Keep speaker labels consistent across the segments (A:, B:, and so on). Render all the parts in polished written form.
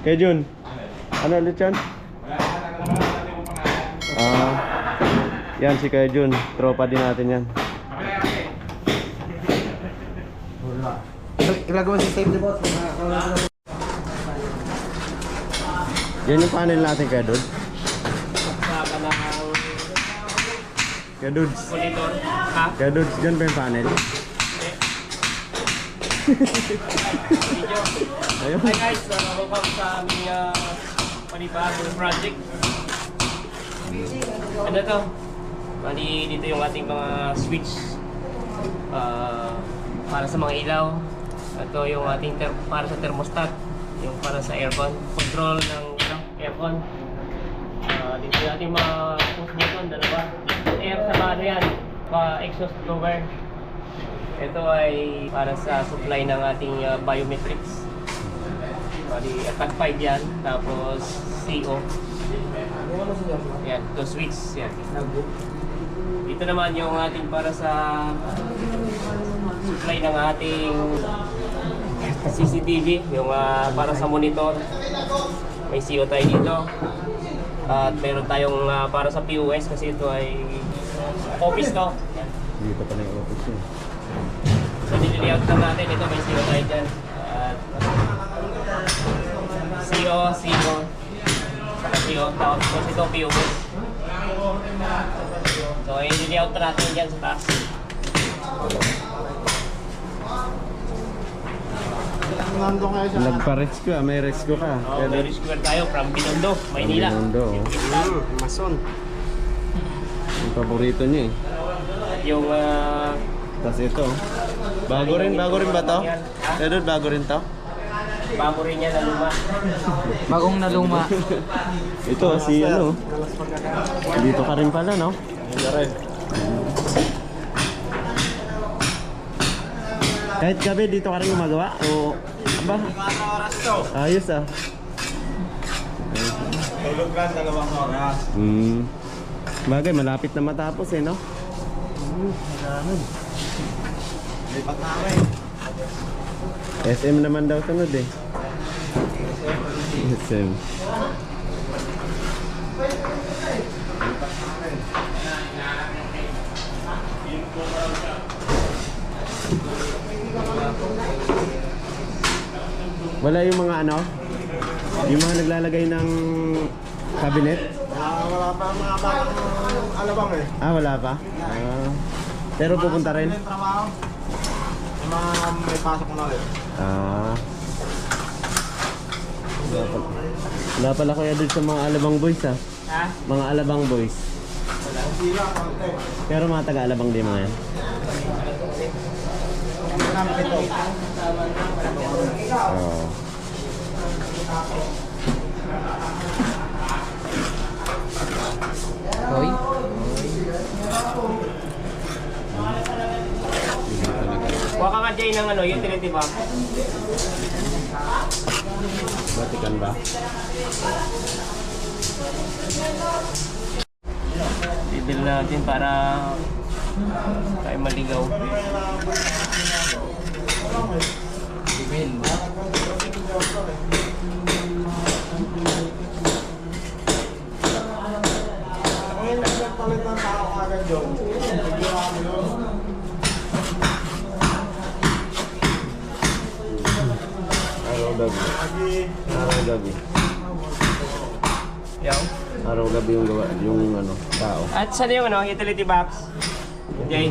A: Kay Jun. Ano ulit yan? Yan si Kay Jun. Tropa din natin yan.
B: Ilagawa si Save the Boss.
A: Yan yung panel natin kaya Dudes. Kaya Dudes.
C: Monitor. Ha?
A: Kaya Dudes, dyan ba yung panel? Ayun.
C: Hi guys, welcome sa aming panibagong project. Ano to? Bali dito yung ating mga switch para sa mga ilaw. Ito yung ating para sa thermostat, yung para sa aircon, control ng aircon. Dito yung ating mga push button, dalawa. Air sa ano yan, exhaust blower. Ito ay para sa supply ng ating biometrics. Bali, tag 5 yan, tapos CO. Yan, to switch yan. Dito naman yung ating para sa supply ng ating CCTV, yung para sa monitor. May CO tayo dito. At meron tayong para sa POS kasi ito ay office to.
A: Dito pa na yung office yun.
C: So nililayout lang natin, ito may CO tayo dyan. At CO, saka CO, tapos ito POS. So nililayout na natin dyan sa taas.
A: Nagpa-rescue may rescue ka.
C: May rescue tayo from Binondo, Maynila.
A: Binondo.
B: Mason.
A: Yung paborito niya eh.
C: At yung
A: Tapos ito. Bago rin ba to? Kaya Dude, bago rin to?
C: bago rin yan na luma.
B: Bagong naluma.
A: Ito si ano. Dito ka rin pala, no? Kahit gabi dito ka rin gumagawa? O aba? Ayos ah.
B: Tulog lang 2 oras.
A: Bagay, malapit na matapos eh, no?
B: Lipat namin.
A: SM naman daw sunod eh. SM. Wala yung mga ano? Yung mga naglalagay ng cabinet?
B: Wala pa mga batang alabang eh.
A: Wala pa? Pero pupunta rin?
B: Yung trabaho. Yung mga may pasok na rin.
A: Wala pala kuya doon sa mga Alabang boys ah.
C: Ha?
A: Mga Alabang boys.
B: Sila, konti.
A: Pero mga taga-Alabang din mga yan.
B: Namin ito.
A: Oo.
B: Hoy.
C: Huwag ka nga dyan ng ano, utility box.
A: Batikan ba?
C: Bibil natin para tayo maligaw.
B: Ang nagpalit ng tao agad yun. Nagdurami yun.
A: Araw-gabi.
C: Yaw.
A: Araw-gabi yung gawa, yung ano, tao.
C: At saan yung ano, utility box? Jay.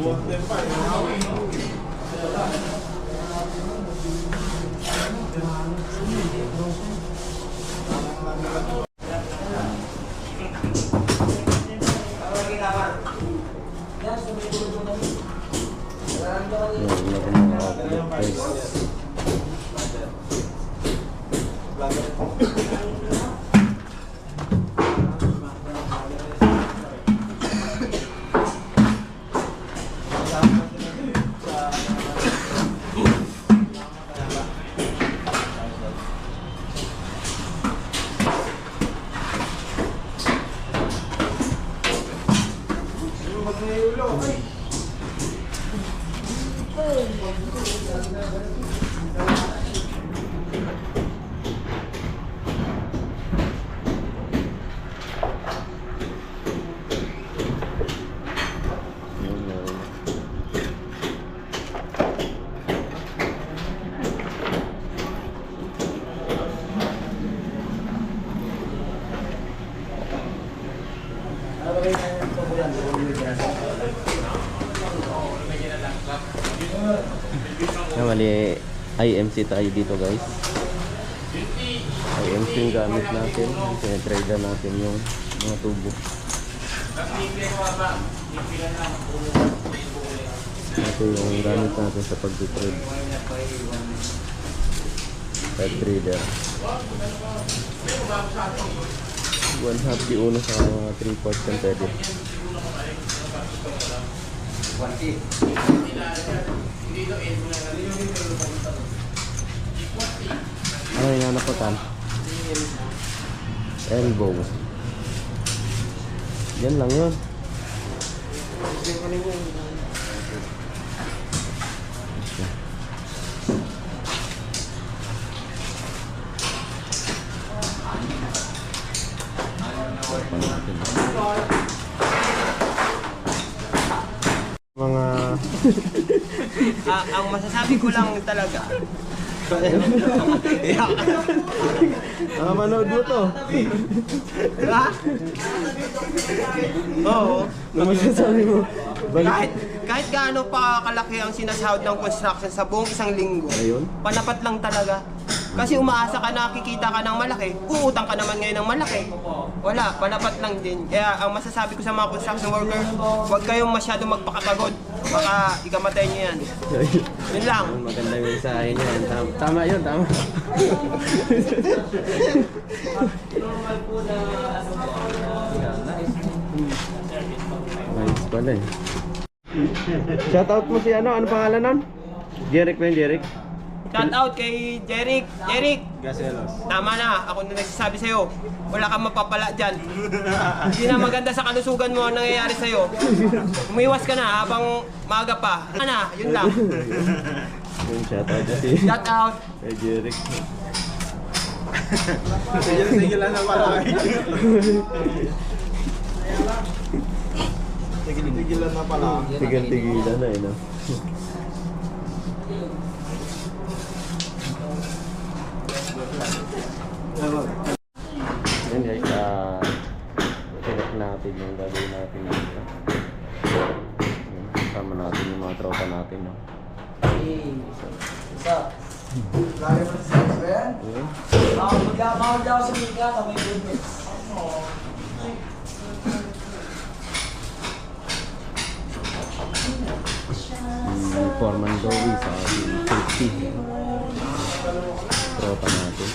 A: Mali, IMC tayo dito guys. IMC yung gamit natin. Sinitrade natin yung mga tubo. Ito yung gamit natin sa pag-trade. Pet trader. 1/2 di uno sa mga 3/4 pwede. Ano yung nanapotan? Elbow. Yan lang yun. Mga
C: Ang masasabi ko lang talaga,
A: manood mo to.
C: ha? Oo.
A: Ano masasabi mo?
C: Kahit gaano pa kalaki ang sinasahod ng construction sa buong isang linggo,
A: Ayun.
C: panapat lang talaga. Kasi umaasa ka na kikita ka ng malaki, uutang ka naman ngayon ng malaki. Wala, panapat lang din. Kaya ang masasabi ko sa mga construction workers, huwag kayong masyadong magpakapagod. Baka ikamatay niyo yan. Yun lang.
A: Maganda yung mensahe niya. Tama yun, tama. Nice pala eh. Shoutout mo si ano pangalan nun? Jeric ba yun, Jeric?
C: Shout out kay Jeric. Jeric,
B: Gaselos.
C: tama na. Ako na nagsasabi sa'yo. Wala kang mapapala dyan. Hindi na maganda sa kalusugan mo ang nangyayari sa'yo. Umiwas ka na habang maaga pa. Ano, yun lang.
A: Yung shoutout niya si
C: Shout out.
A: kay Jeric.
B: Sige lang na pala. Tigilan na pala.
A: Tigil-tigilan na eh, no? Yan guys, select natin yung gagawin natin dito. Kasama natin yung mga tropa natin, no?
B: Lalo mo sa ba yan?
D: Bawal daw sa Mika, kami goodness.
A: Foreman Dowie sa safety. Tropa natin.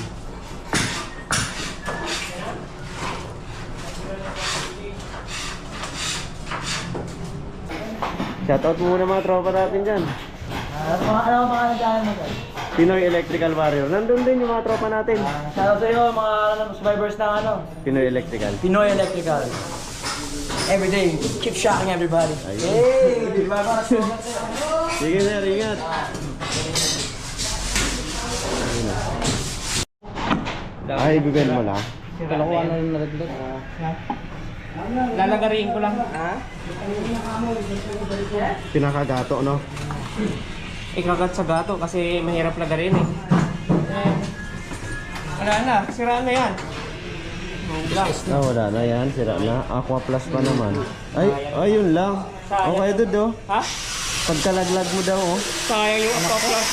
A: Shoutout mo muna mga tropa natin dyan.
D: Ano ang mga nagdaan mo dyan?
A: Pinoy Electrical Warrior. Nandun din yung mga tropa natin.
D: Shoutout sa iyo mga subscribers ng
A: Pinoy Electrical.
D: Pinoy Electrical. Every day, keep shocking everybody.
A: Ayun.
D: Hey! Di ba mga slogan sa'yo?
A: Sige sir, ingat. Ay, bigyan mo lang.
D: Kala ko ano yung nalaglag.
C: Lalagariin ko lang.
A: Pinakagato, no?
C: Ikagat sa gato kasi mahirap lagarin eh. Wala na, sira na yan.
A: Wala na yan. Sira na. Aqua Plus pa naman. Ay, ayun lang. Okay, Dudo.
C: Ha?
A: Pagkalaglag mo daw, oh.
C: Sayang yung aquaplas.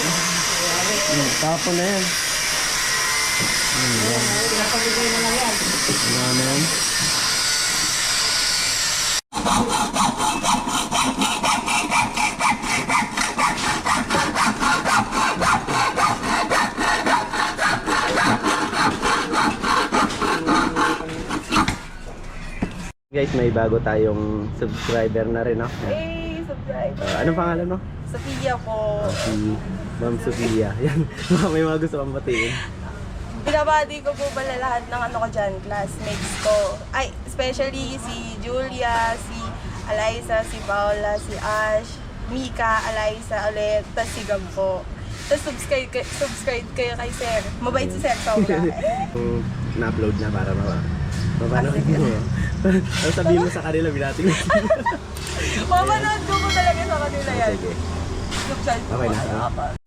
A: Tapon na yan.
C: Pinapagigay mo lang yan.
A: Wala na yan. Guys, may bago tayong subscriber na rin, no?
E: Hey, subscribe.
A: Anong pangalan, no?
E: Sophia po.
A: Si Ma'am Sofia. Yan. May mga gusto kang batiin.
E: Binabati ko po pala lahat ng ano ko dyan, classmates ko. Ay, especially si Julia, si Eliza, si Paula, si Ash, Mika, Eliza ulit, tapos si Gab po. Tapos subscribe kayo kay Sir. Mabait si Sir Paula.
A: Na-upload na para mapanood mo. Tapos sabihin mo sa kanila, binati mo.
E: Mapanood ko po talaga sa kanila yan.
A: Sige.
E: Subscribe po.
A: Okay na.